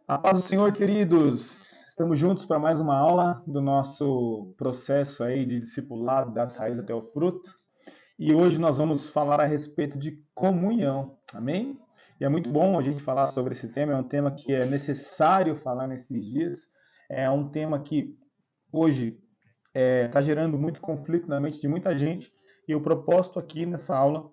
A paz do Senhor, queridos! Estamos juntos para mais uma aula do nosso processo aí de discipulado das raízes até o fruto. E hoje nós vamos falar a respeito de comunhão, amém? E é muito bom a gente falar sobre esse tema, é um tema que é necessário falar nesses dias, é um tema que hoje está gerando muito conflito na mente de muita gente, e o propósito aqui nessa aula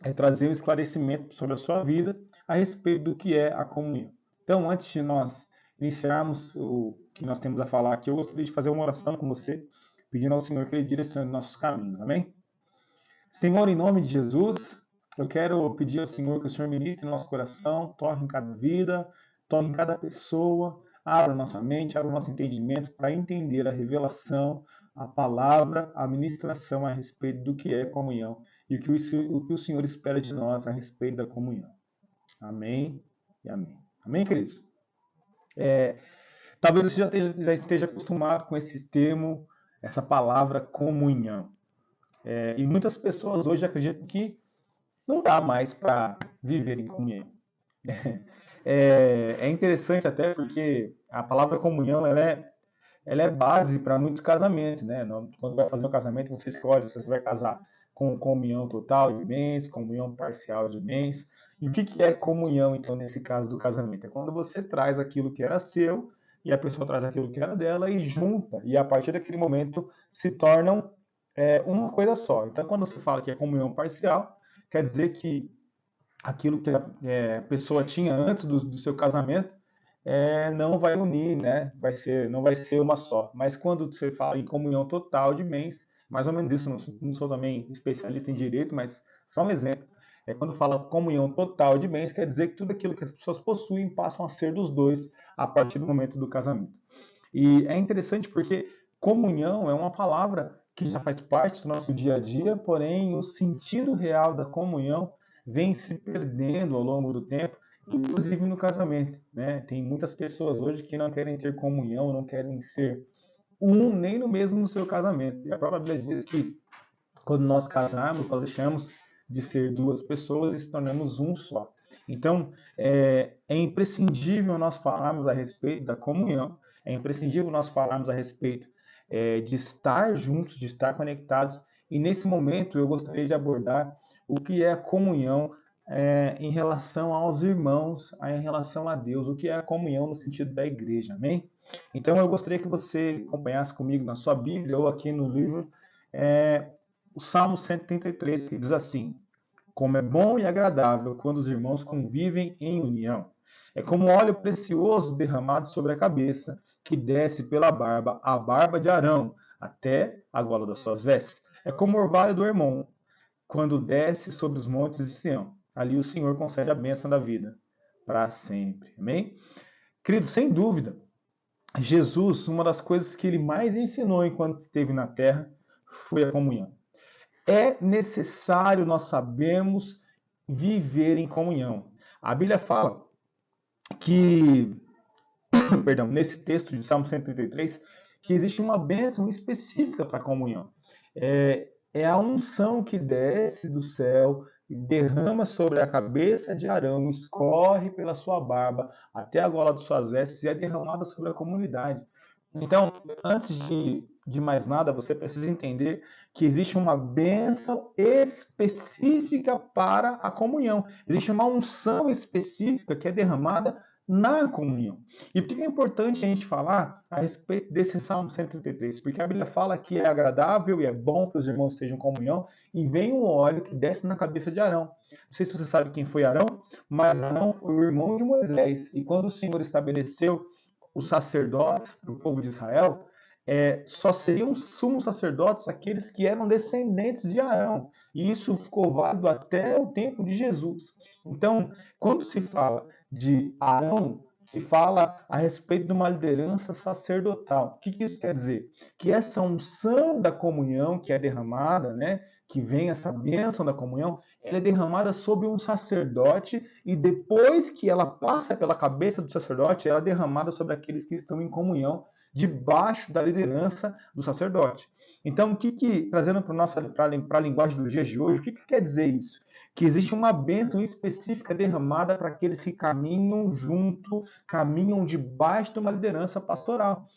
é trazer um esclarecimento sobre a sua vida a respeito do que é a comunhão. Então, antes de nós iniciarmos o que nós temos a falar aqui, eu gostaria de fazer uma oração com você, pedindo ao Senhor que Ele direcione nossos caminhos, amém? Senhor, em nome de Jesus, eu quero pedir ao Senhor que o Senhor ministre no nosso coração, toque em cada vida, toque em cada pessoa, abra nossa mente, abra nosso entendimento para entender a revelação, a palavra, a ministração a respeito do que é comunhão e o que o Senhor espera de nós a respeito da comunhão. Amém e amém. Amém, queridos? Talvez você já esteja acostumado com esse termo, essa palavra comunhão. E muitas pessoas hoje acreditam que não dá mais para viver em comunhão. É interessante até porque a palavra comunhão ela é base para muitos casamentos, né? Quando vai fazer um casamento, você escolhe se você vai casar com comunhão total de bens, comunhão parcial de bens. E o que é comunhão, então, nesse caso do casamento? É quando você traz aquilo que era seu e a pessoa traz aquilo que era dela e junta. E a partir daquele momento se tornam uma coisa só. Então, quando você fala que é comunhão parcial, quer dizer que aquilo que a pessoa tinha antes do seu casamento não vai unir, né? Não vai ser uma só. Mas quando você fala em comunhão total de bens, mais ou menos isso, não sou também especialista em direito, mas só um exemplo. Quando fala comunhão total de bens, quer dizer que tudo aquilo que as pessoas possuem passam a ser dos dois a partir do momento do casamento. E é interessante porque comunhão é uma palavra que já faz parte do nosso dia a dia, porém o sentido real da comunhão vem se perdendo ao longo do tempo, inclusive no casamento, né? Tem muitas pessoas hoje que não querem ter comunhão, não querem ser nem no mesmo no seu casamento. E a própria Bíblia diz que quando nós casarmos, nós deixamos de ser duas pessoas e se tornamos um só. Então, é imprescindível nós falarmos a respeito da comunhão, é imprescindível nós falarmos a respeito de estar juntos, de estar conectados. E nesse momento eu gostaria de abordar o que é a comunhão em relação aos irmãos, em relação a Deus, o que é a comunhão no sentido da igreja, amém? Então eu gostaria que você acompanhasse comigo na sua Bíblia ou aqui no livro o Salmo 133, que diz assim: como é bom e agradável quando os irmãos convivem em união. É como óleo precioso derramado sobre a cabeça, que desce pela barba, a barba de Arão, até a gola das suas vestes. É como o orvalho do Hermon, quando desce sobre os montes de Sião. Ali o Senhor concede a bênção da vida para sempre. Amém? Querido, sem dúvida, Jesus, uma das coisas que ele mais ensinou enquanto esteve na terra foi a comunhão. É necessário nós sabermos viver em comunhão. A Bíblia fala que, perdão, nesse texto de Salmo 133, que existe uma bênção específica para a comunhão. É a unção que desce do céu, derrama sobre a cabeça de Arão, escorre pela sua barba até a gola de suas vestes e é derramada sobre a comunidade. Então, antes de mais nada, você precisa entender que existe uma bênção específica para a comunhão. Existe uma unção específica que é derramada na comunhão. E por que é importante a gente falar a respeito desse Salmo 133? Porque a Bíblia fala que é agradável e é bom que os irmãos estejam em comunhão, e vem um óleo que desce na cabeça de Arão. Não sei se você sabe quem foi Arão, mas Arão foi o irmão de Moisés. E quando o Senhor estabeleceu os sacerdotes para o povo de Israel, só seriam sumos sacerdotes aqueles que eram descendentes de Arão. E isso ficou válido até o tempo de Jesus. Então, quando se fala de Arão, se fala a respeito de uma liderança sacerdotal. O que isso quer dizer? Que essa unção da comunhão que é derramada, né, que vem essa bênção da comunhão, ela é derramada sobre um sacerdote e depois que ela passa pela cabeça do sacerdote, ela é derramada sobre aqueles que estão em comunhão debaixo da liderança do sacerdote. Então, trazendo para a linguagem dos dias de hoje, o que quer dizer isso? que existe uma bênção específica derramada para aqueles que caminham junto, caminham debaixo de uma liderança pastoral.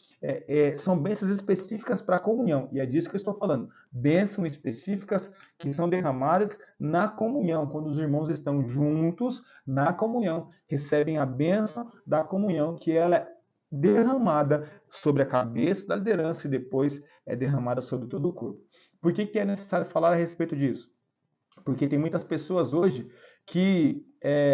São bênçãos específicas para a comunhão, e é disso que eu estou falando. Bênçãos específicas que são derramadas na comunhão, quando os irmãos estão juntos na comunhão, recebem a bênção da comunhão, que ela é derramada sobre a cabeça da liderança e depois é derramada sobre todo o corpo. Por que é necessário falar a respeito disso? Porque tem muitas pessoas hoje que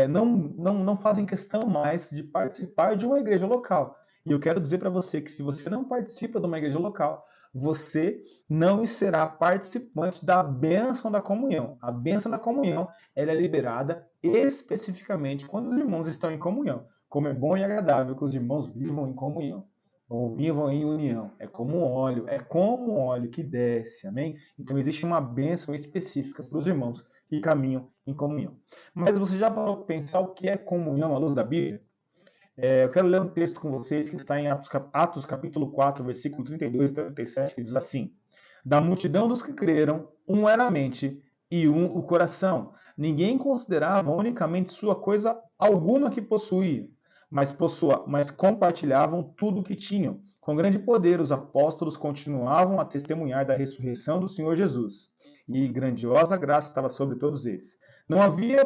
não fazem questão mais de participar de uma igreja local. E eu quero dizer para você que se você não participa de uma igreja local, você não será participante da bênção da comunhão. A bênção da comunhão ela é liberada especificamente quando os irmãos estão em comunhão. Como é bom e agradável que os irmãos vivam em comunhão, ou vivam em união. É como óleo que desce, amém? Então existe uma bênção específica para os irmãos que caminham em comunhão. Mas você já parou para pensar o que é comunhão à luz da Bíblia? Eu quero ler um texto com vocês que está em Atos capítulo 4, versículo 32 e 37, que diz assim: Da multidão dos que creram, um era a mente e um o coração. Ninguém considerava unicamente sua coisa alguma que possuía, mas compartilhavam tudo o que tinham. Com grande poder, os apóstolos continuavam a testemunhar da ressurreição do Senhor Jesus, e grandiosa graça estava sobre todos eles. Não havia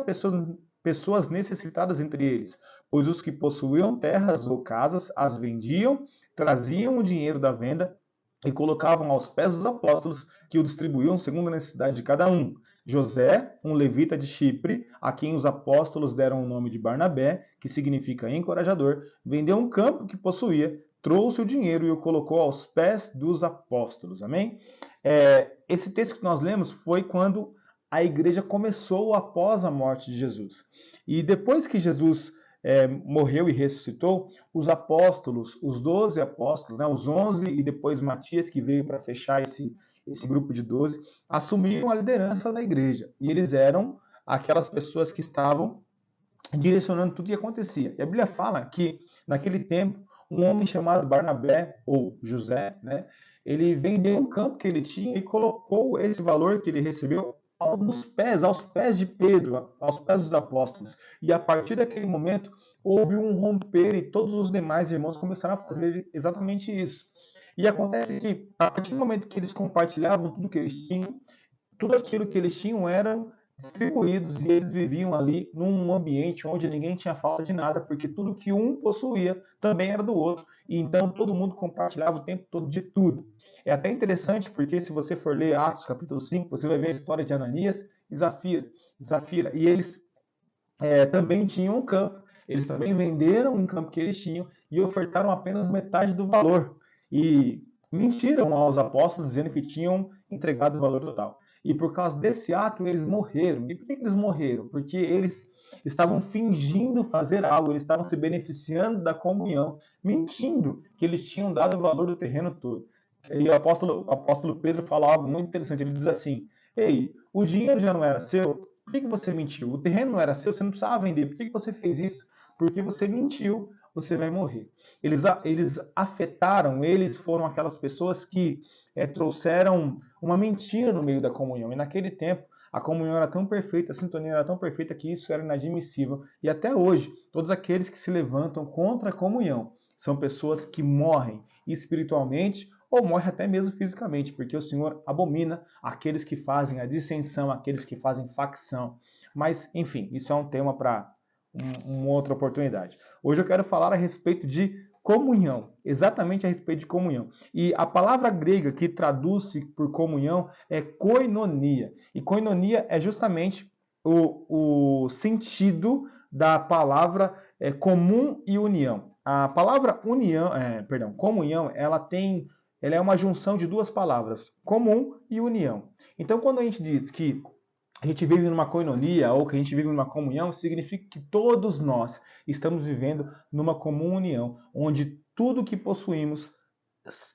pessoas necessitadas entre eles, pois os que possuíam terras ou casas as vendiam, traziam o dinheiro da venda e colocavam aos pés dos apóstolos, que o distribuíam segundo a necessidade de cada um. José, um levita de Chipre, a quem os apóstolos deram o nome de Barnabé, que significa encorajador, vendeu um campo que possuía, trouxe o dinheiro e o colocou aos pés dos apóstolos. Amém? Esse texto que nós lemos foi quando a igreja começou após a morte de Jesus. E depois que Jesus morreu e ressuscitou, os apóstolos, os 12 apóstolos, né, os 11 e depois Matias, que veio para fechar esse grupo de 12, assumiram a liderança da igreja. E eles eram aquelas pessoas que estavam direcionando tudo o que acontecia. E a Bíblia fala que, naquele tempo, um homem chamado Barnabé, ou José, né, ele vendeu um campo que ele tinha e colocou esse valor que ele recebeu aos pés de Pedro, aos pés dos apóstolos. E a partir daquele momento, houve um romper e todos os demais irmãos começaram a fazer exatamente isso. E acontece que, a partir do momento que eles compartilhavam tudo que eles tinham, tudo aquilo que eles tinham eram distribuídos e eles viviam ali num ambiente onde ninguém tinha falta de nada, porque tudo que um possuía também era do outro, e então todo mundo compartilhava o tempo todo de tudo. É até interessante porque se você for ler Atos capítulo 5, você vai ver a história de Ananias e Zafira, e eles também tinham um campo, eles também venderam um campo que eles tinham e ofertaram apenas metade do valor, e mentiram aos apóstolos dizendo que tinham entregado o valor total. E por causa desse ato, eles morreram. E por que eles morreram? Porque eles estavam fingindo fazer algo, eles estavam se beneficiando da comunhão, mentindo que eles tinham dado o valor do terreno todo. E o apóstolo Pedro fala algo muito interessante. Ele diz assim: Ei, o dinheiro já não era seu? Por que você mentiu? O terreno não era seu? Você não precisava vender. Por que você fez isso? Porque você mentiu, você vai morrer. Eles afetaram, eles foram aquelas pessoas que trouxeram uma mentira no meio da comunhão. E naquele tempo, a comunhão era tão perfeita, a sintonia era tão perfeita que isso era inadmissível. E até hoje, todos aqueles que se levantam contra a comunhão são pessoas que morrem espiritualmente ou morrem até mesmo fisicamente, porque o Senhor abomina aqueles que fazem a dissensão, aqueles que fazem facção. Mas, enfim, isso é um tema para uma outra oportunidade. Hoje eu quero falar a respeito de comunhão, exatamente a respeito de comunhão. E a palavra grega que traduz-se por comunhão é koinonia. E koinonia é justamente o sentido da palavra comum e união. A palavra comunhão, ela é uma junção de duas palavras, comum e união. Então, quando a gente diz que a gente vive numa koinonia ou que a gente vive numa comunhão, significa que todos nós estamos vivendo numa comum união, onde tudo que possuímos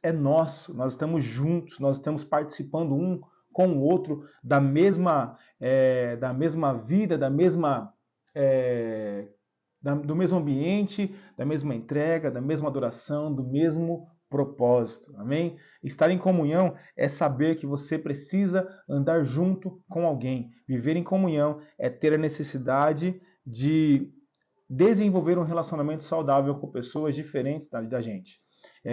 é nosso, nós estamos juntos, nós estamos participando um com o outro da mesma vida, do mesmo ambiente, da mesma entrega, da mesma adoração, do mesmo propósito, amém? Estar em comunhão é saber que você precisa andar junto com alguém. Viver em comunhão é ter a necessidade de desenvolver um relacionamento saudável com pessoas diferentes da gente.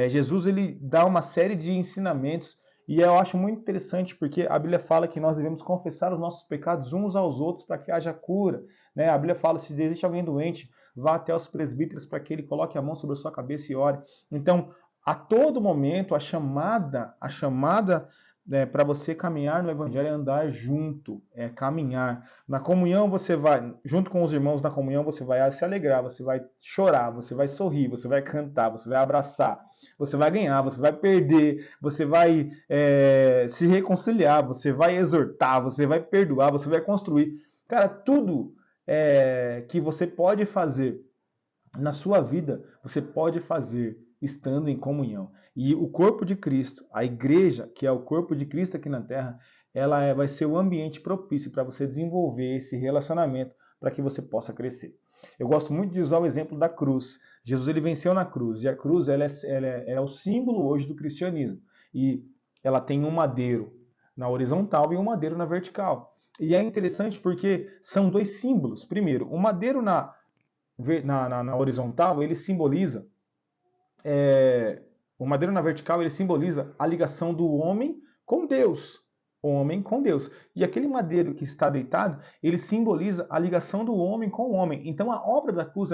Jesus ele dá uma série de ensinamentos e eu acho muito interessante porque a Bíblia fala que nós devemos confessar os nossos pecados uns aos outros para que haja cura. Né? A Bíblia fala, se existe alguém doente, vá até os presbíteros para que ele coloque a mão sobre a sua cabeça e ore. Então, a todo momento, a chamada para você caminhar no Evangelho é andar junto, é caminhar. Na comunhão você vai, junto com os irmãos na comunhão, você vai se alegrar, você vai chorar, você vai sorrir, você vai cantar, você vai abraçar, você vai ganhar, você vai perder, você vai se reconciliar, você vai exortar, você vai perdoar, você vai construir. Cara, tudo que você pode fazer na sua vida, você pode fazer estando em comunhão. E o corpo de Cristo, a igreja, que é o corpo de Cristo aqui na terra, ela vai ser o ambiente propício para você desenvolver esse relacionamento para que você possa crescer. Eu gosto muito de usar o exemplo da cruz. Jesus ele venceu na cruz, e a cruz ela é o símbolo hoje do cristianismo. E ela tem um madeiro na horizontal e um madeiro na vertical. E é interessante porque são dois símbolos. Primeiro, o madeiro na horizontal, ele simboliza o madeiro na vertical, ele simboliza a ligação do homem com Deus. Homem com Deus. E aquele madeiro que está deitado, ele simboliza a ligação do homem com o homem. Então a obra da cruz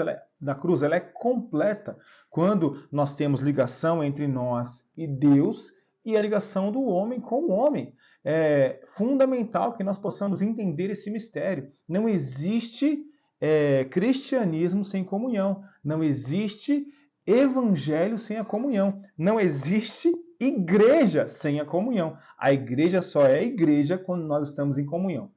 ela é completa quando nós temos ligação entre nós e Deus e a ligação do homem com o homem. É fundamental que nós possamos entender esse mistério. Não existe cristianismo sem comunhão. Não existe evangelho sem a comunhão. Não existe igreja sem a comunhão. A igreja só é igreja quando nós estamos em comunhão.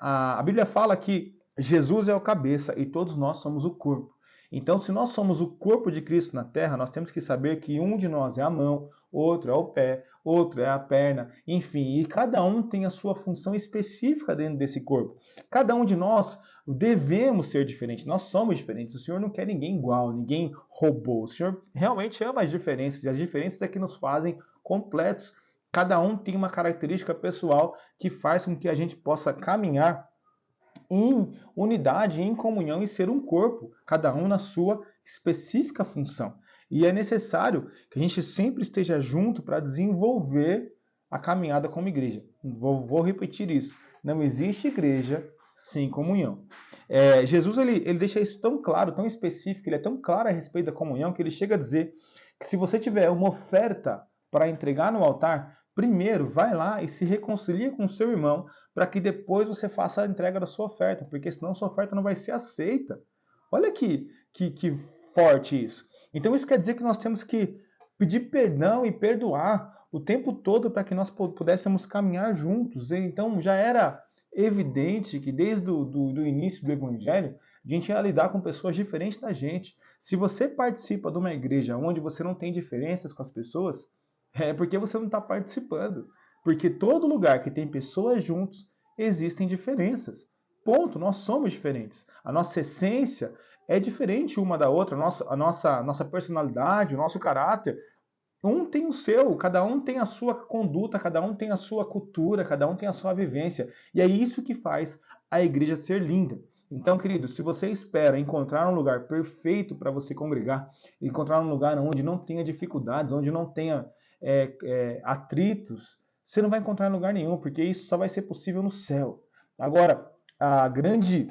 A Bíblia fala que Jesus é o cabeça e todos nós somos o corpo. Então, se nós somos o corpo de Cristo na terra, nós temos que saber que um de nós é a mão, outro é o pé, outro é a perna, enfim, e cada um tem a sua função específica dentro desse corpo. Cada um de nós devemos ser diferentes, nós somos diferentes. O Senhor não quer ninguém igual, ninguém robô. O Senhor realmente ama as diferenças, e as diferenças é que nos fazem completos. Cada um tem uma característica pessoal que faz com que a gente possa caminhar em unidade, em comunhão e ser um corpo, cada um na sua específica função. E é necessário que a gente sempre esteja junto para desenvolver a caminhada como igreja. Vou repetir isso. Não existe igreja sem comunhão. Jesus ele deixa isso tão claro, tão específico, ele é tão claro a respeito da comunhão que ele chega a dizer que se você tiver uma oferta para entregar no altar, primeiro vai lá e se reconcilia com o seu irmão para que depois você faça a entrega da sua oferta, porque senão sua oferta não vai ser aceita. Olha que forte isso. Então isso quer dizer que nós temos que pedir perdão e perdoar o tempo todo para que nós pudéssemos caminhar juntos. Então já era evidente que desde o início do Evangelho, a gente ia lidar com pessoas diferentes da gente. Se você participa de uma igreja onde você não tem diferenças com as pessoas, é porque você não está participando. Porque todo lugar que tem pessoas juntos, existem diferenças. Ponto, nós somos diferentes. A nossa essência é diferente uma da outra, a nossa personalidade, o nosso caráter. Um tem o seu, cada um tem a sua conduta, cada um tem a sua cultura, cada um tem a sua vivência. E é isso que faz a igreja ser linda. Então, querido, se você espera encontrar um lugar perfeito para você congregar, encontrar um lugar onde não tenha dificuldades, onde não tenha atritos, você não vai encontrar em lugar nenhum, porque isso só vai ser possível no céu. Agora, a grande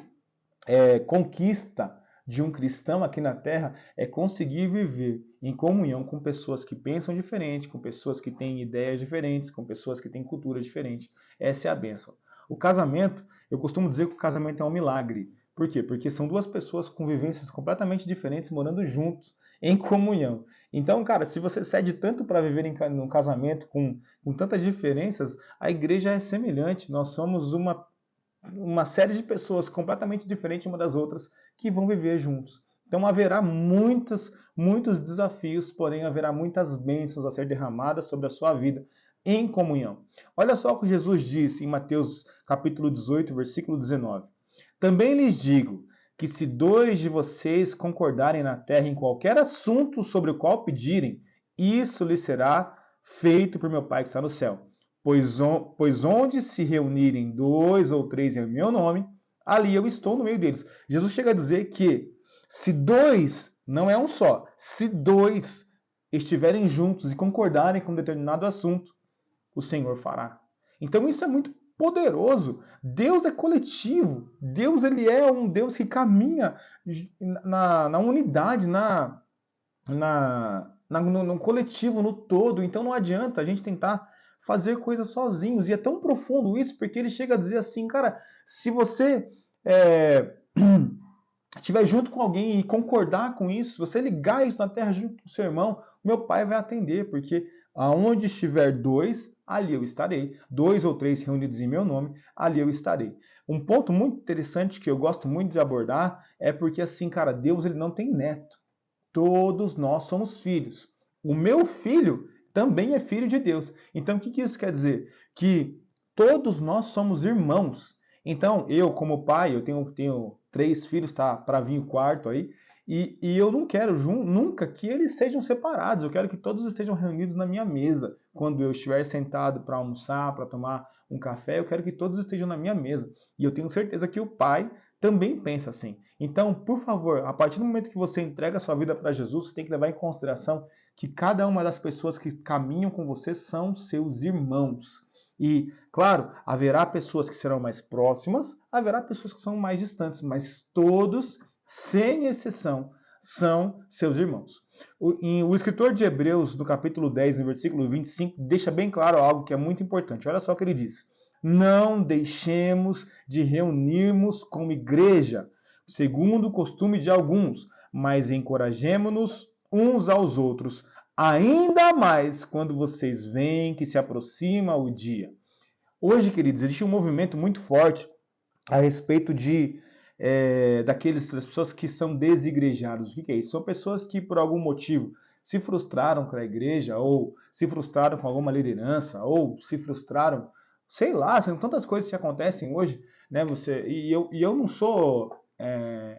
conquista de um cristão aqui na Terra é conseguir viver em comunhão com pessoas que pensam diferente, com pessoas que têm ideias diferentes, com pessoas que têm cultura diferente. Essa é a bênção. O casamento, eu costumo dizer que o casamento é um milagre. Por quê? Porque são duas pessoas com vivências completamente diferentes morando juntos, em comunhão. Então, cara, se você cede tanto para viver num casamento com tantas diferenças, a igreja é semelhante. Nós somos uma série de pessoas completamente diferentes uma das outras que vão viver juntos. Então haverá muitos desafios, porém haverá muitas bênçãos a ser derramadas sobre a sua vida em comunhão. Olha só o que Jesus disse em Mateus capítulo 18, versículo 19. Também lhes digo que se 2 de vocês concordarem na terra em qualquer assunto sobre o qual pedirem, isso lhe será feito por meu Pai que está no céu. Pois onde se reunirem 2 ou 3 em meu nome, ali eu estou no meio deles. Jesus chega a dizer que se 2, não é um só, se 2 estiverem juntos e concordarem com um determinado assunto, o Senhor fará. Então isso é muito poderoso. Deus é coletivo. Deus ele é um Deus que caminha na unidade, no coletivo, no todo. Então não adianta a gente tentar fazer coisas sozinhos. E é tão profundo isso, porque ele chega a dizer assim, cara, se você estiver junto com alguém e concordar com isso, se você ligar isso na terra junto com o seu irmão, meu pai vai atender, porque aonde estiver 2, ali eu estarei. 2 ou 3 reunidos em meu nome, ali eu estarei. Um ponto muito interessante que eu gosto muito de abordar é porque assim, cara, Deus ele não tem neto. Todos nós somos filhos. O meu filho também é filho de Deus. Então, o que isso quer dizer? Que todos nós somos irmãos. Então, eu, como pai, eu tenho 3 filhos, tá para vir o quarto aí, e eu não quero nunca que eles sejam separados. Eu quero que todos estejam reunidos na minha mesa. Quando eu estiver sentado para almoçar, para tomar um café, eu quero que todos estejam na minha mesa. E eu tenho certeza que o pai também pensa assim. Então, por favor, a partir do momento que você entrega a sua vida para Jesus, você tem que levar em consideração que cada uma das pessoas que caminham com você são seus irmãos. E, claro, haverá pessoas que serão mais próximas, haverá pessoas que são mais distantes, mas todos, sem exceção, são seus irmãos. O escritor de Hebreus, no capítulo 10, no versículo 25, deixa bem claro algo que é muito importante. Olha só o que ele diz. Não deixemos de reunirmos como igreja, segundo o costume de alguns, mas encorajemo-nos uns aos outros, ainda mais quando vocês veem que se aproxima o dia. Hoje, queridos, existe um movimento muito forte a respeito das pessoas que são desigrejadas. O que é isso? São pessoas que, por algum motivo, se frustraram com a igreja, ou se frustraram com alguma liderança, ou se frustraram, sei lá, são tantas coisas que acontecem hoje, né? Eu não sou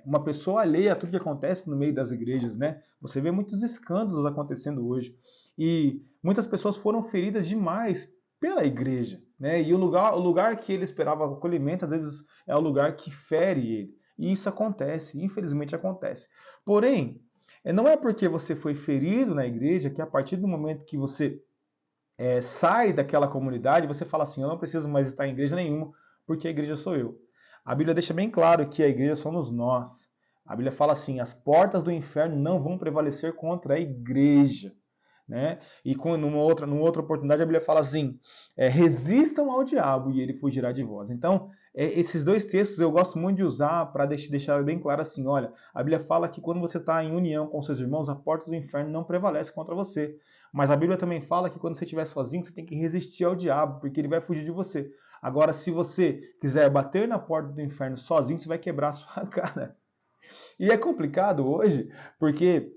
uma pessoa alheia a tudo que acontece no meio das igrejas, né? Você vê muitos escândalos acontecendo hoje. E muitas pessoas foram feridas demais pela igreja, né? E o lugar que ele esperava acolhimento, às vezes, é o lugar que fere ele. E isso acontece, infelizmente acontece. Porém, não é porque você foi ferido na igreja que a partir do momento que você sai daquela comunidade, você fala assim, eu não preciso mais estar em igreja nenhuma, porque a igreja sou eu. A Bíblia deixa bem claro que a igreja somos nós. A Bíblia fala assim, as portas do inferno não vão prevalecer contra a igreja. Né? E numa outra oportunidade a Bíblia fala assim, resistam ao diabo e ele fugirá de vós. Então, esses dois textos eu gosto muito de usar para deixar bem claro assim, olha, a Bíblia fala que quando você está em união com seus irmãos, a porta do inferno não prevalece contra você. Mas a Bíblia também fala que quando você estiver sozinho, você tem que resistir ao diabo, porque ele vai fugir de você. Agora, se você quiser bater na porta do inferno sozinho, você vai quebrar a sua cara. E é complicado hoje, porque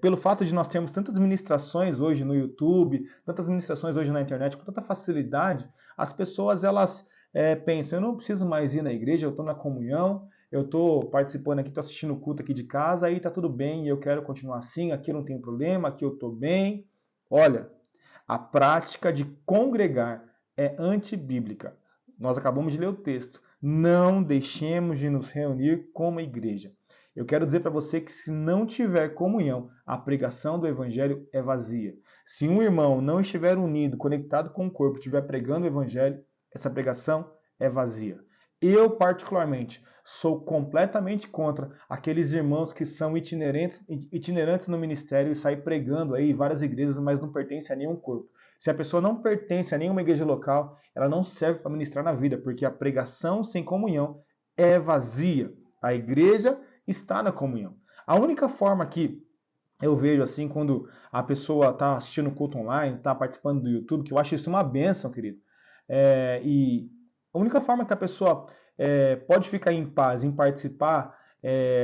pelo fato de nós termos tantas ministrações hoje no YouTube, tantas ministrações hoje na internet, com tanta facilidade, as pessoas elas pensam, eu não preciso mais ir na igreja, eu estou na comunhão, eu estou participando aqui, estou assistindo o culto aqui de casa, aí está tudo bem, e eu quero continuar assim, aqui não tem problema, aqui eu estou bem. Olha, a prática de congregar é antibíblica. Nós acabamos de ler o texto. Não deixemos de nos reunir como igreja. Eu quero dizer para você que se não tiver comunhão, a pregação do evangelho é vazia. Se um irmão não estiver unido, conectado com o corpo, estiver pregando o evangelho, essa pregação é vazia. Eu, particularmente, sou completamente contra aqueles irmãos que são itinerantes no ministério e saem pregando aí em várias igrejas, mas não pertencem a nenhum corpo. Se a pessoa não pertence a nenhuma igreja local, ela não serve para ministrar na vida, porque a pregação sem comunhão é vazia. A igreja está na comunhão. A única forma que eu vejo assim, quando a pessoa está assistindo o culto online, está participando do YouTube, que eu acho isso uma bênção, querido. E a única forma que a pessoa pode ficar em paz em participar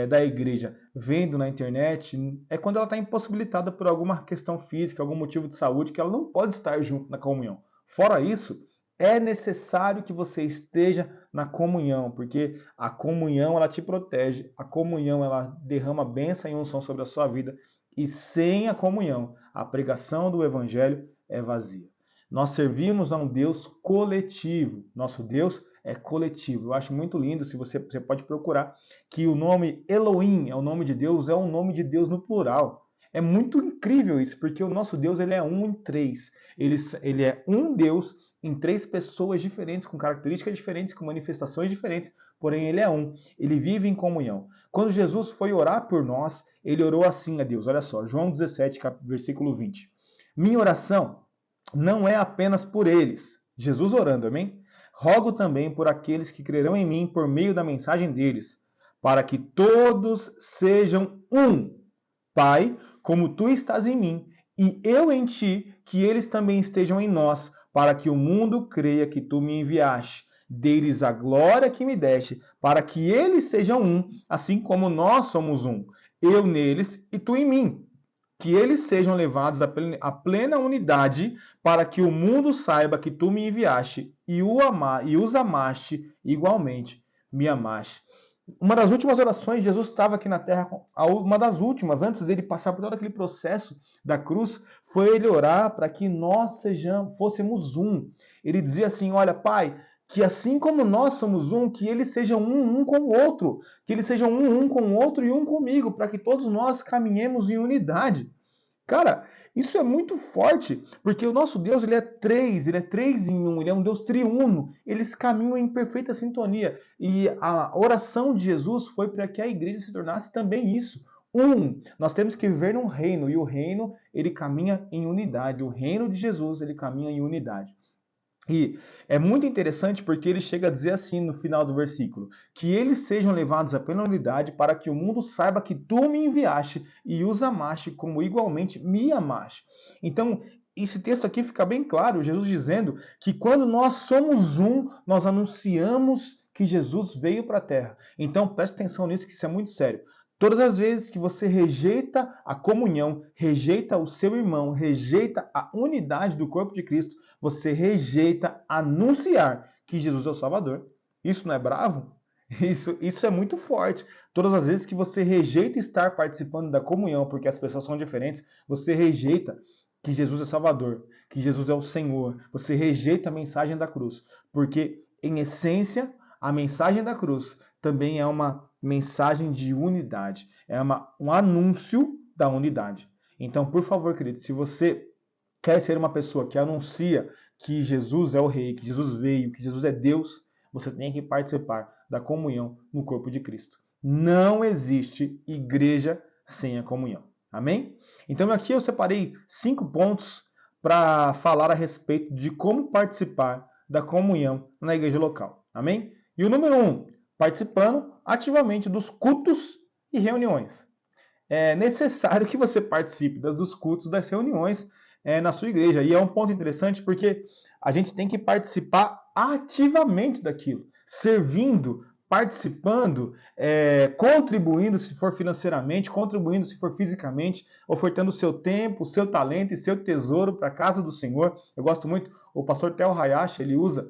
da igreja vendo na internet é quando ela está impossibilitada por alguma questão física, algum motivo de saúde, que ela não pode estar junto na comunhão. Fora isso, é necessário que você esteja na comunhão, porque a comunhão ela te protege, a comunhão ela derrama bênção e unção sobre a sua vida E sem a comunhão, a pregação do evangelho é vazia. Nós servimos a um Deus coletivo. Nosso Deus é coletivo. Eu acho muito lindo, se você pode procurar, que o nome Elohim é o nome de Deus, é o nome de Deus no plural. É muito incrível isso, porque o nosso Deus ele é um em três. Ele é um Deus em três pessoas diferentes, com características diferentes, com manifestações diferentes, porém ele é um. Ele vive em comunhão. Quando Jesus foi orar por nós, ele orou assim a Deus. Olha só, João 17, versículo 20. Minha oração não é apenas por eles. Jesus orando, amém? Rogo também por aqueles que crerão em mim por meio da mensagem deles, para que todos sejam um. Pai, como tu estás em mim e eu em ti, que eles também estejam em nós, para que o mundo creia que tu me enviaste. Dê-lhes a glória que me deste, para que eles sejam um, assim como nós somos um. Eu neles e tu em mim. Que eles sejam levados à plena unidade, para que o mundo saiba que tu me enviaste e os amaste igualmente, me amaste. Uma das últimas orações, Jesus estava aqui na terra, uma das últimas, antes dele passar por todo aquele processo da cruz, foi ele orar para que nós fôssemos um. Ele dizia assim, olha, Pai, que assim como nós somos um, que eles sejam um com o outro, que eles sejam um com o outro e um comigo, para que todos nós caminhemos em unidade. Cara, isso é muito forte, porque o nosso Deus ele é três em um, ele é um Deus triuno, eles caminham em perfeita sintonia. E a oração de Jesus foi para que a igreja se tornasse também isso, um. Nós temos que viver num reino, e o reino ele caminha em unidade, o reino de Jesus ele caminha em unidade. E é muito interessante porque ele chega a dizer assim no final do versículo, que eles sejam levados à plena unidade para que o mundo saiba que tu me enviaste e os amaste como igualmente me amaste. Então, esse texto aqui fica bem claro, Jesus dizendo que quando nós somos um, nós anunciamos que Jesus veio para a terra. Então, preste atenção nisso que isso é muito sério. Todas as vezes que você rejeita a comunhão, rejeita o seu irmão, rejeita a unidade do corpo de Cristo, você rejeita anunciar que Jesus é o Salvador. Isso não é bravo? Isso é muito forte. Todas as vezes que você rejeita estar participando da comunhão, porque as pessoas são diferentes, você rejeita que Jesus é Salvador, que Jesus é o Senhor. Você rejeita a mensagem da cruz, porque, em essência, a mensagem da cruz também é uma mensagem de unidade, é um anúncio da unidade. Então, por favor, querido, se você quer ser uma pessoa que anuncia que Jesus é o Rei, que Jesus veio, que Jesus é Deus, você tem que participar da comunhão no corpo de Cristo. Não existe igreja sem a comunhão. Amém? Então aqui eu separei 5 pontos para falar a respeito de como participar da comunhão na igreja local. Amém? E o número 1, participando ativamente dos cultos e reuniões. É necessário que você participe dos cultos, das reuniões na sua igreja. E é um ponto interessante porque a gente tem que participar ativamente daquilo, servindo, participando, contribuindo se for financeiramente, contribuindo se for fisicamente, ofertando o seu tempo, o seu talento e seu tesouro para a casa do Senhor. Eu gosto muito, o pastor Tel Hayashi, ele usa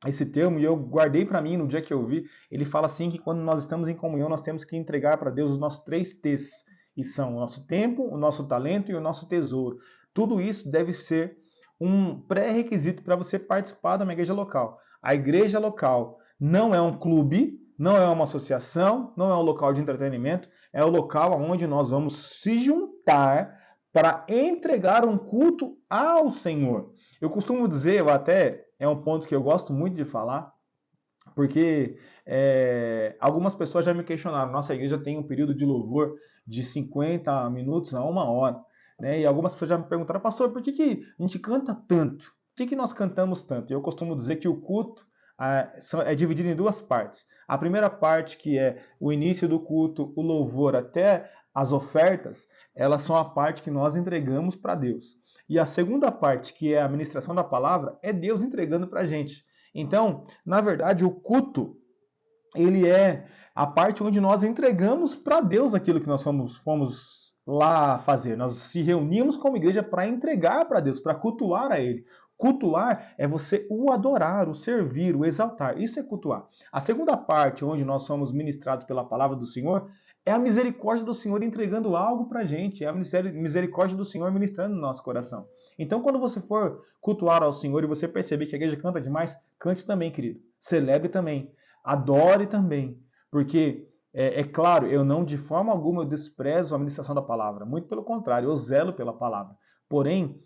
esse termo e eu guardei para mim no dia que eu vi. Ele fala assim que quando nós estamos em comunhão, nós temos que entregar para Deus os nossos 3 T's, e são o nosso tempo, o nosso talento e o nosso tesouro. Tudo isso deve ser um pré-requisito para você participar de uma igreja local. A igreja local não é um clube, não é uma associação, não é um local de entretenimento, é o local onde nós vamos se juntar para entregar um culto ao Senhor. Eu costumo dizer, é um ponto que eu gosto muito de falar, porque algumas pessoas já me questionaram, nossa igreja tem um período de louvor de 50 minutos a 1 hora, né? E algumas pessoas já me perguntaram, pastor, por que a gente canta tanto? Por que nós cantamos tanto? E eu costumo dizer que o culto é dividido em 2 partes. A primeira parte, que é o início do culto, o louvor até as ofertas, elas são a parte que nós entregamos para Deus. E a segunda parte, que é a ministração da palavra, é Deus entregando para a gente. Então, na verdade, o culto, ele é a parte onde nós entregamos para Deus aquilo que nós fomos lá fazer. Nós se reunimos como igreja para entregar para Deus, para cultuar a Ele. Cultuar é você o adorar, o servir, o exaltar. Isso é cultuar. A segunda parte, onde nós somos ministrados pela palavra do Senhor, É a misericórdia do Senhor entregando algo para a gente. É a misericórdia do Senhor ministrando no nosso coração. Então, quando você for cultuar ao Senhor e você perceber que a igreja canta demais, cante também, querido. Celebre também. Adore também. Porque, é claro, eu não de forma alguma eu desprezo a ministração da palavra. Muito pelo contrário, eu zelo pela palavra. Porém,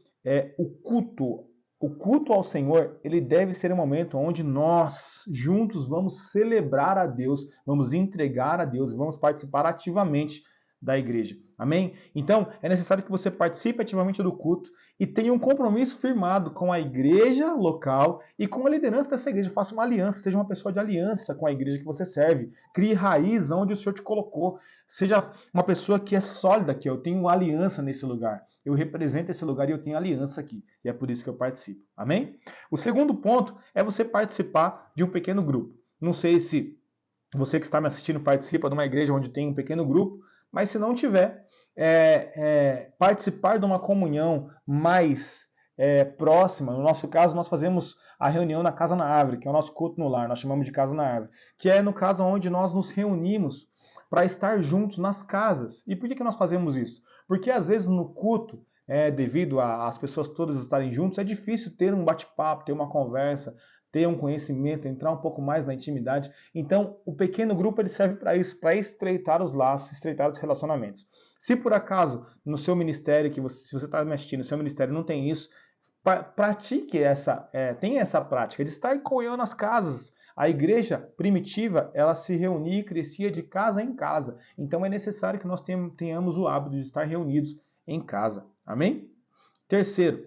o culto ao Senhor, ele deve ser um momento onde nós juntos vamos celebrar a Deus, vamos entregar a Deus, vamos participar ativamente da igreja. Amém? Então, é necessário que você participe ativamente do culto e tenha um compromisso firmado com a igreja local e com a liderança dessa igreja. Faça uma aliança, seja uma pessoa de aliança com a igreja que você serve. Crie raiz onde o Senhor te colocou. Seja uma pessoa que é sólida aqui. Eu tenho aliança nesse lugar. Eu represento esse lugar e eu tenho aliança aqui. E é por isso que eu participo. Amém? O segundo ponto é você participar de um pequeno grupo. Não sei se você que está me assistindo participa de uma igreja onde tem um pequeno grupo, mas se não tiver, participar de uma comunhão mais próxima. No nosso caso, nós fazemos a reunião na Casa na Árvore, que é o nosso culto no lar, nós chamamos de Casa na Árvore, que é no caso onde nós nos reunimos para estar juntos nas casas. E por que nós fazemos isso? Porque às vezes no culto, devido às pessoas todas estarem juntas, é difícil ter um bate-papo, ter uma conversa, ter um conhecimento, entrar um pouco mais na intimidade. Então, o pequeno grupo ele serve para isso, para estreitar os laços, estreitar os relacionamentos. Se por acaso no seu ministério, se você está me assistindo, no seu ministério não tem isso, pratique tenha essa prática de estar comunhão nas casas. A igreja primitiva, ela se reunia e crescia de casa em casa. Então é necessário que nós tenhamos o hábito de estar reunidos em casa. Amém? Terceiro,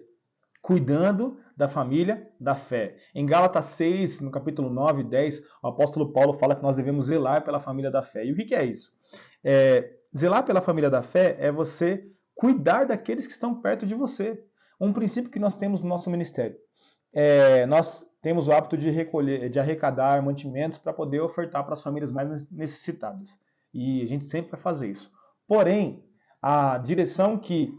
cuidando da família da fé. Em Gálatas 6, no capítulo 9 e 10, o apóstolo Paulo fala que nós devemos zelar pela família da fé. E o que é isso? Zelar pela família da fé é você cuidar daqueles que estão perto de você. Um princípio que nós temos no nosso ministério. Nós temos o hábito de arrecadar mantimentos para poder ofertar para as famílias mais necessitadas. E a gente sempre vai fazer isso. Porém, a direção que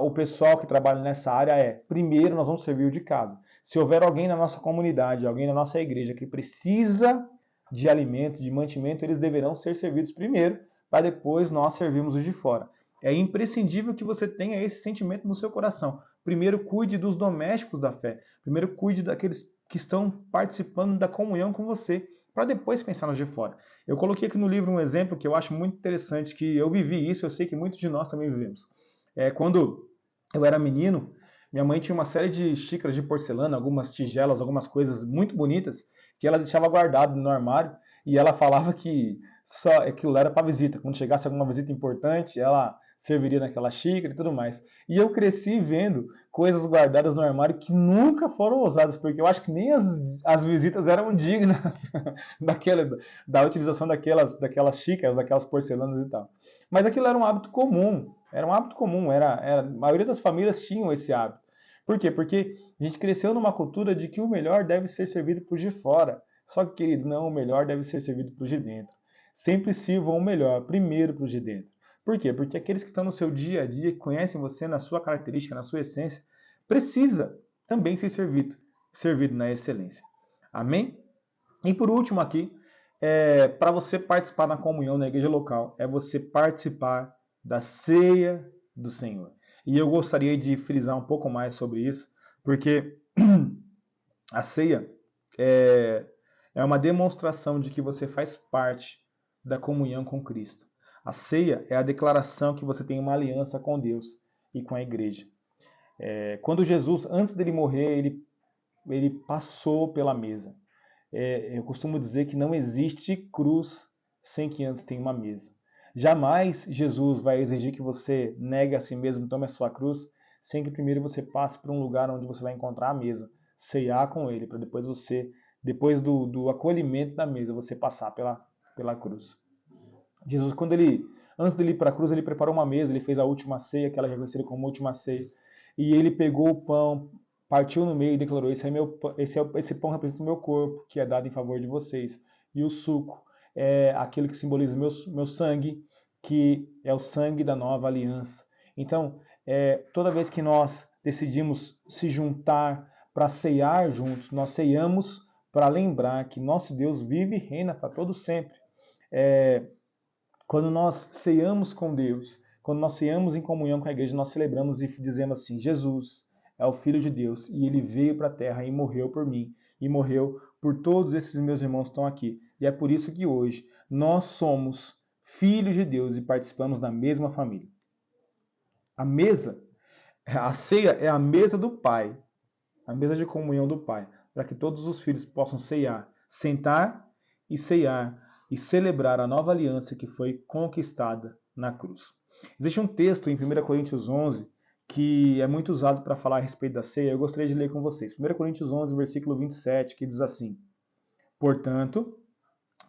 o pessoal que trabalha nessa área primeiro nós vamos servir o de casa. Se houver alguém na nossa comunidade, alguém na nossa igreja que precisa de alimento, de mantimento, eles deverão ser servidos primeiro, para depois nós servirmos os de fora. É imprescindível que você tenha esse sentimento no seu coração. Primeiro, cuide dos domésticos da fé. Primeiro, cuide daqueles que estão participando da comunhão com você, para depois pensar nos de fora. Eu coloquei aqui no livro um exemplo que eu acho muito interessante, que eu vivi isso, eu sei que muitos de nós também vivemos. Quando eu era menino, minha mãe tinha uma série de xícaras de porcelana, algumas tigelas, algumas coisas muito bonitas, que ela deixava guardado no armário, e ela falava que só aquilo era para visita. Quando chegasse alguma visita importante, ela serviria naquela xícara e tudo mais. E eu cresci vendo coisas guardadas no armário que nunca foram usadas, porque eu acho que nem as visitas eram dignas da utilização daquelas xícaras, daquelas porcelanas e tal. Mas aquilo era um hábito comum, a maioria das famílias tinham esse hábito. Por quê? Porque a gente cresceu numa cultura de que o melhor deve ser servido para os de fora. Só que, querido, não, o melhor deve ser servido para os de dentro. Sempre sirvam o melhor, primeiro para os de dentro. Por quê? Porque aqueles que estão no seu dia a dia, que conhecem você na sua característica, na sua essência, precisa também ser servido na excelência. Amém? E por último aqui, para você participar da comunhão na igreja local, é você participar da ceia do Senhor. E eu gostaria de frisar um pouco mais sobre isso, porque a ceia é uma demonstração de que você faz parte da comunhão com Cristo. A ceia é a declaração que você tem uma aliança com Deus e com a igreja. Quando Jesus, antes dele morrer, ele passou pela mesa. Eu costumo dizer que não existe cruz sem que antes tenha uma mesa. Jamais Jesus vai exigir que você negue a si mesmo, tome a sua cruz, sem que primeiro você passe por um lugar onde você vai encontrar a mesa, ceiar com ele, para depois do acolhimento da mesa, você passar pela cruz. Jesus, antes de ir para a cruz, ele preparou uma mesa, ele fez a última ceia, que ela é conhecida como última ceia, e ele pegou o pão, partiu no meio e declarou: esse pão representa o meu corpo, que é dado em favor de vocês. E o suco é aquele que simboliza o meu sangue, que é o sangue da nova aliança. Então, toda vez que nós decidimos se juntar para ceiar juntos, nós ceiamos para lembrar que nosso Deus vive e reina para todo sempre. Quando nós ceamos com Deus, quando nós ceamos em comunhão com a igreja, nós celebramos e dizemos assim: Jesus é o Filho de Deus e ele veio para a terra e morreu por mim e morreu por todos esses meus irmãos que estão aqui. E é por isso que hoje nós somos filhos de Deus e participamos da mesma família. A mesa, a ceia é a mesa do Pai, a mesa de comunhão do Pai, para que todos os filhos possam ceiar, sentar e ceiar e celebrar a nova aliança que foi conquistada na cruz. Existe um texto em 1 Coríntios 11 que é muito usado para falar a respeito da ceia. Eu gostaria de ler com vocês. 1 Coríntios 11, versículo 27, que diz assim: Portanto,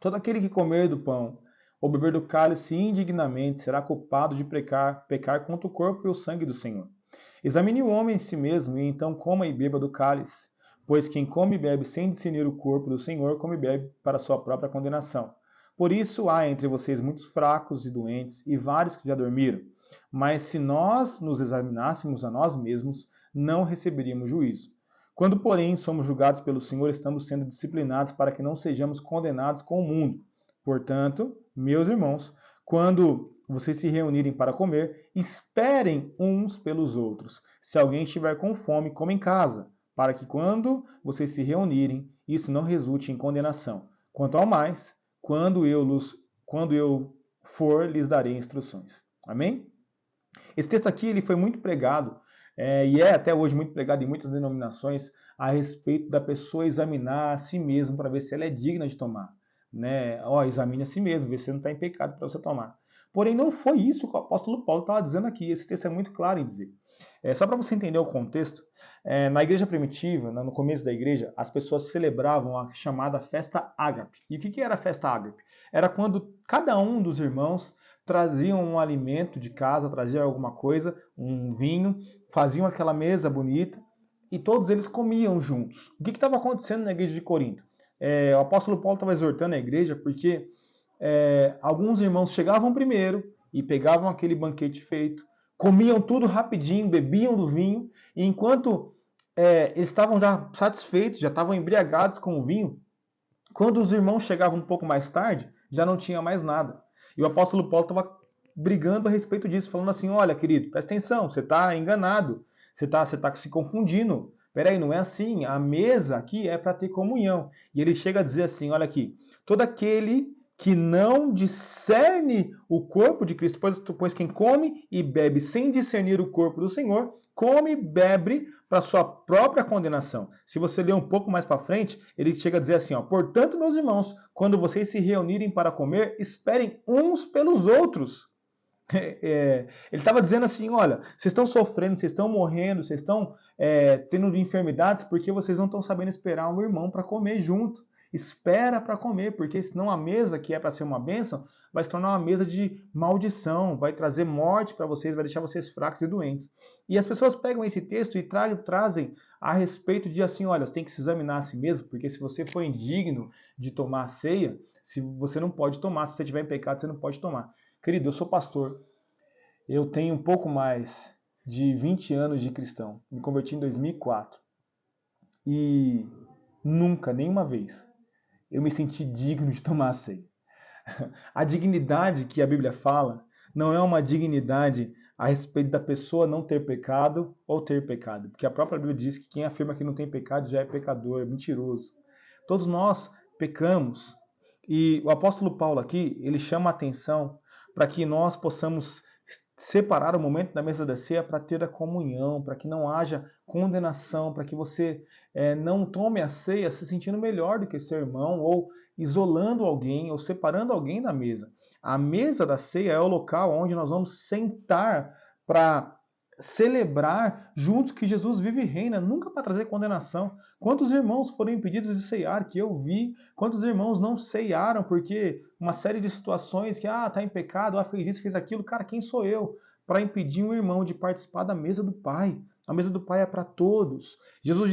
todo aquele que comer do pão ou beber do cálice indignamente será culpado de pecar contra o corpo e o sangue do Senhor. Examine o homem em si mesmo, e então coma e beba do cálice. Pois quem come e bebe sem discernir o corpo do Senhor, come e bebe para sua própria condenação. Por isso há entre vocês muitos fracos e doentes, e vários que já dormiram. Mas se nós nos examinássemos a nós mesmos, não receberíamos juízo. Quando, porém, somos julgados pelo Senhor, estamos sendo disciplinados para que não sejamos condenados com o mundo. Portanto, meus irmãos, quando vocês se reunirem para comer, esperem uns pelos outros. Se alguém estiver com fome, coma em casa, para que quando vocês se reunirem, isso não resulte em condenação. Quanto ao mais, quando eu for, lhes darei instruções. Amém? Esse texto aqui ele foi muito pregado, e é até hoje muito pregado em muitas denominações, a respeito da pessoa examinar a si mesma para ver se ela é digna de tomar. Né? Examine a si mesmo, vê se você não está em pecado para você tomar. Porém, não foi isso que o apóstolo Paulo estava dizendo aqui. Esse texto é muito claro em dizer. Só para você entender o contexto, na igreja primitiva, no começo da igreja, as pessoas celebravam a chamada festa ágape. E o que era a festa ágape? Era quando cada um dos irmãos traziam um alimento de casa, traziam alguma coisa, um vinho, faziam aquela mesa bonita e todos eles comiam juntos. O que estava acontecendo na igreja de Corinto? O apóstolo Paulo estava exortando a igreja porque alguns irmãos chegavam primeiro e pegavam aquele banquete feito, comiam tudo rapidinho, bebiam do vinho, e enquanto eles estavam já satisfeitos, já estavam embriagados com o vinho, quando os irmãos chegavam um pouco mais tarde, já não tinha mais nada. E o apóstolo Paulo estava brigando a respeito disso, falando assim: olha, querido, presta atenção, você está enganado, você está se confundindo. Peraí, não é assim. A mesa aqui é para ter comunhão. E ele chega a dizer assim: olha aqui, todo aquele que não discerne o corpo de Cristo, pois quem come e bebe sem discernir o corpo do Senhor, come e bebe para sua própria condenação. Se você ler um pouco mais para frente, ele chega a dizer assim: portanto, meus irmãos, quando vocês se reunirem para comer, esperem uns pelos outros. Ele estava dizendo assim: olha, vocês estão sofrendo, vocês estão morrendo, vocês estão tendo enfermidades porque vocês não estão sabendo esperar um irmão para comer junto. Espera para comer, porque senão a mesa que é para ser uma bênção vai se tornar uma mesa de maldição, vai trazer morte para vocês, vai deixar vocês fracos e doentes. E as pessoas pegam esse texto e trazem a respeito de assim: olha, você tem que se examinar a si mesmo, porque se você for indigno de tomar a ceia, se você não pode tomar, se você estiver em pecado, você não pode tomar. Querido, eu sou pastor, eu tenho um pouco mais de 20 anos de cristão, me converti em 2004 e nunca, nenhuma vez, eu me senti digno de tomar a ceia. A dignidade que a Bíblia fala não é uma dignidade a respeito da pessoa não ter pecado ou ter pecado, porque a própria Bíblia diz que quem afirma que não tem pecado já é pecador, é mentiroso. Todos nós pecamos e o apóstolo Paulo aqui, ele chama a atenção para que nós possamos separar o momento da mesa da ceia para ter a comunhão, para que não haja condenação, para que você não tome a ceia se sentindo melhor do que seu irmão, ou isolando alguém, ou separando alguém da mesa. A mesa da ceia é o local onde nós vamos sentar para celebrar juntos que Jesus vive e reina, nunca para trazer condenação. Quantos irmãos foram impedidos de ceiar, que eu vi? Quantos irmãos não ceiaram porque uma série de situações que, tá em pecado, fez isso, fez aquilo. Cara, quem sou eu para impedir um irmão de participar da mesa do Pai? A mesa do Pai é para todos. Jesus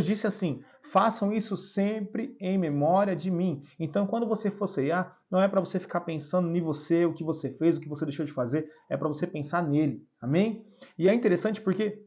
disse assim: façam isso sempre em memória de mim. Então, quando você for ceiar, não é para você ficar pensando em você, o que você fez, o que você deixou de fazer, é para você pensar nele. Amém? E é interessante porque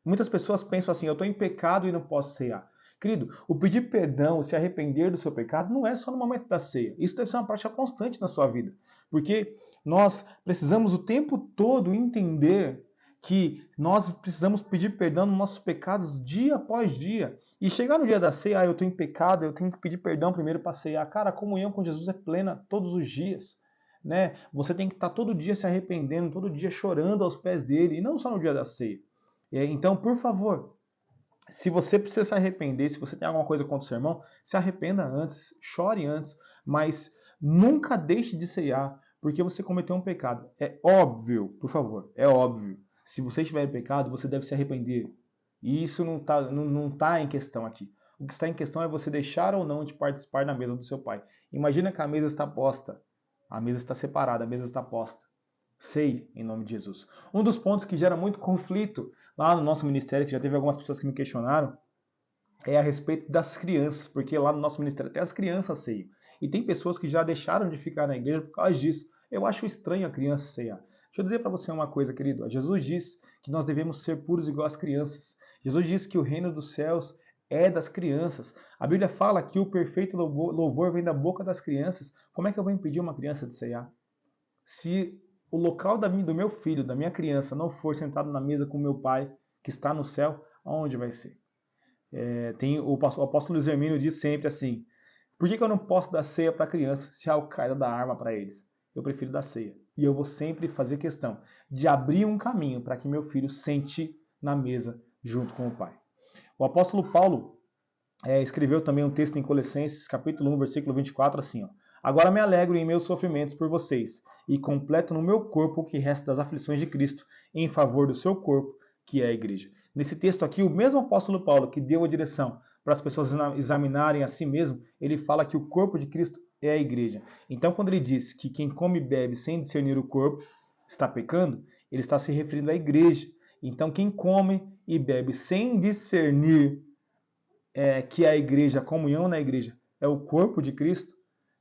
muitas pessoas pensam assim: eu estou em pecado e não posso ceiar. Querido, o pedir perdão, o se arrepender do seu pecado, não é só no momento da ceia. Isso deve ser uma prática constante na sua vida. Porque nós precisamos o tempo todo entender que nós precisamos pedir perdão dos nossos pecados dia após dia. E chegar no dia da ceia, eu estou em pecado, eu tenho que pedir perdão primeiro para ceiar. Cara, a comunhão com Jesus é plena todos os dias. Né? Você tem que estar todo dia se arrependendo, todo dia chorando aos pés dele, e não só no dia da ceia. Então, por favor, se você precisa se arrepender, se você tem alguma coisa contra o seu irmão, se arrependa antes, chore antes, mas nunca deixe de ceiar, porque você cometeu um pecado. É óbvio, por favor, é óbvio. Se você estiver em pecado, você deve se arrepender. E isso não tá em questão aqui. O que está em questão é você deixar ou não de participar da mesa do seu pai. Imagina que a mesa está posta, a mesa está separada, a mesa está posta. Sei, em nome de Jesus. Um dos pontos que gera muito conflito lá no nosso ministério, que já teve algumas pessoas que me questionaram, é a respeito das crianças, porque lá no nosso ministério até as crianças ceiam. E tem pessoas que já deixaram de ficar na igreja por causa disso. Eu acho estranho a criança ceiar. Deixa eu dizer para você uma coisa, querido. Jesus diz que nós devemos ser puros igual as crianças. Jesus diz que o reino dos céus é das crianças. A Bíblia fala que o perfeito louvor vem da boca das crianças. Como é que eu vou impedir uma criança de ceiar? Se o local do meu filho, da minha criança, não for sentado na mesa com meu pai, que está no céu, aonde vai ser? O apóstolo Luiz Hermínio diz sempre assim, por que eu não posso dar ceia para a criança se a Al-Qaeda dá arma para eles? Eu prefiro dar ceia. E eu vou sempre fazer questão de abrir um caminho para que meu filho sente na mesa junto com o pai. O apóstolo Paulo escreveu também um texto em Colossenses, capítulo 1, versículo 24, assim, ó. Agora me alegro em meus sofrimentos por vocês, e completo no meu corpo o que resta das aflições de Cristo, em favor do seu corpo, que é a igreja. Nesse texto aqui, o mesmo apóstolo Paulo, que deu a direção para as pessoas examinarem a si mesmo, ele fala que o corpo de Cristo é a igreja. Então, quando ele diz que quem come e bebe sem discernir o corpo está pecando, ele está se referindo à igreja. Então, quem come e bebe sem discernir que a igreja, a comunhão na igreja, é o corpo de Cristo,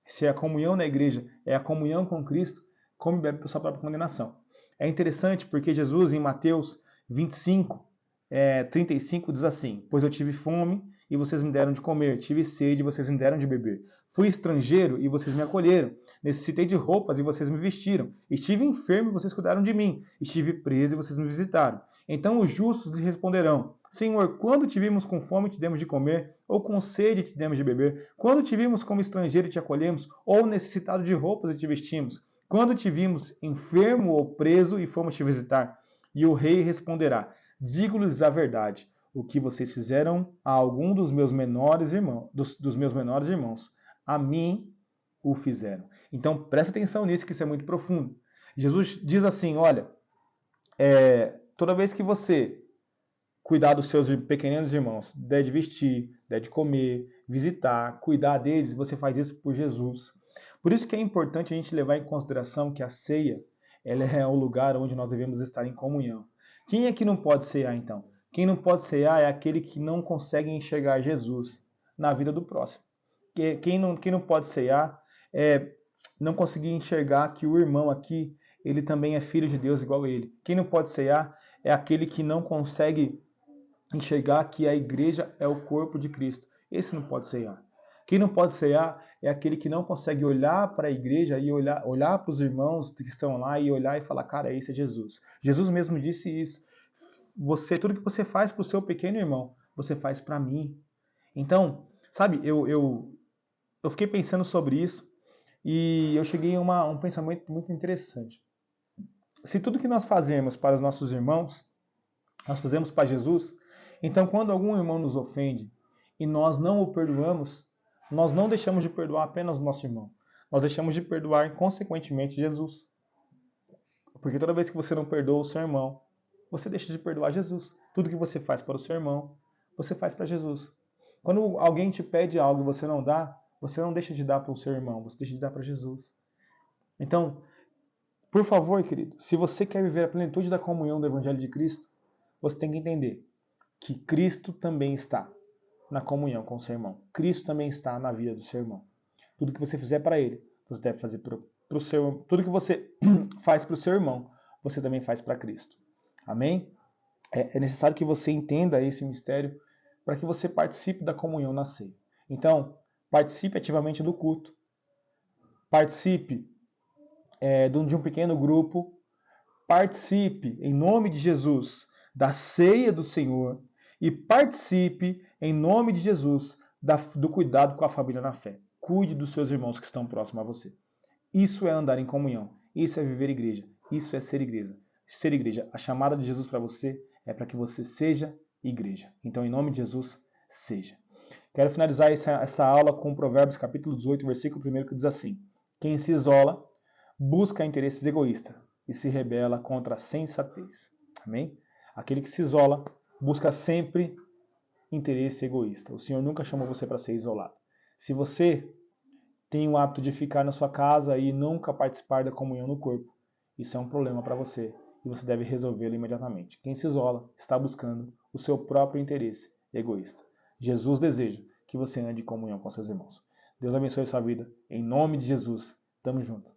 se a comunhão na igreja é a comunhão com Cristo, come e bebe por sua própria condenação. É interessante porque Jesus, em Mateus 25, 35, diz assim, pois eu tive fome e vocês me deram de comer, tive sede e vocês me deram de beber. Fui estrangeiro e vocês me acolheram, necessitei de roupas e vocês me vestiram, estive enfermo e vocês cuidaram de mim, estive preso e vocês me visitaram. Então os justos lhe responderão, Senhor, quando te vimos com fome te demos de comer, ou com sede te demos de beber? Quando te vimos como estrangeiro e te acolhemos, ou necessitado de roupas e te vestimos? Quando te vimos enfermo ou preso e fomos te visitar? E o rei responderá, digo-lhes a verdade, o que vocês fizeram a algum dos meus menores irmãos, dos meus menores irmãos, a mim o fizeram. Então presta atenção nisso, que isso é muito profundo. Jesus diz assim, olha, toda vez que você cuidar dos seus pequenos irmãos, der de vestir, der de comer, visitar, cuidar deles, você faz isso por Jesus. Por isso que é importante a gente levar em consideração que a ceia, ela é o lugar onde nós devemos estar em comunhão. Quem é que não pode ceiar, então? Quem não pode ceiar é aquele que não consegue enxergar Jesus na vida do próximo. Quem não pode ceiar é não conseguir enxergar que o irmão aqui, ele também é filho de Deus igual a ele. Quem não pode ceiar é aquele que não consegue enxergar que a igreja é o corpo de Cristo. Esse não pode ceiar. Quem não pode ceiar é aquele que não consegue olhar para a igreja e olhar para os irmãos que estão lá e olhar e falar, cara, esse é Jesus. Jesus mesmo disse isso. Tudo que você faz para o seu pequeno irmão, você faz para mim. Então, sabe, eu fiquei pensando sobre isso e eu cheguei a um pensamento muito interessante. Se tudo que nós fazemos para os nossos irmãos, nós fazemos para Jesus, então quando algum irmão nos ofende e nós não o perdoamos, nós não deixamos de perdoar apenas o nosso irmão. Nós deixamos de perdoar, consequentemente, Jesus. Porque toda vez que você não perdoa o seu irmão, você deixa de perdoar Jesus. Tudo que você faz para o seu irmão, você faz para Jesus. Quando alguém te pede algo e você não dá, você não deixa de dar para o seu irmão, você deixa de dar para Jesus. Então, por favor, querido, se você quer viver a plenitude da comunhão do Evangelho de Cristo, você tem que entender que Cristo também está na comunhão com o seu irmão. Cristo também está na vida do seu irmão. Tudo que você fizer para ele, você deve fazer para o seu... Tudo que você faz para o seu irmão, você também faz para Cristo. Amém? É necessário que você entenda esse mistério para que você participe da comunhão na ceia. Então, participe ativamente do culto, participe de um pequeno grupo, participe, em nome de Jesus, da ceia do Senhor e participe, em nome de Jesus, do cuidado com a família na fé. Cuide dos seus irmãos que estão próximos a você. Isso é andar em comunhão. Isso é viver igreja. Isso é ser igreja. Ser igreja. A chamada de Jesus para você é para que você seja igreja. Então, em nome de Jesus, seja. Quero finalizar essa aula com Provérbios capítulo 18, versículo 1, que diz assim: quem se isola busca interesses egoístas e se rebela contra a sensatez. Amém? Aquele que se isola busca sempre interesse egoísta. O Senhor nunca chamou você para ser isolado. Se você tem o hábito de ficar na sua casa e nunca participar da comunhão no corpo, isso é um problema para você e você deve resolvê-lo imediatamente. Quem se isola está buscando o seu próprio interesse egoísta. Jesus deseja que você ande em comunhão com seus irmãos. Deus abençoe a sua vida. Em nome de Jesus, tamo junto.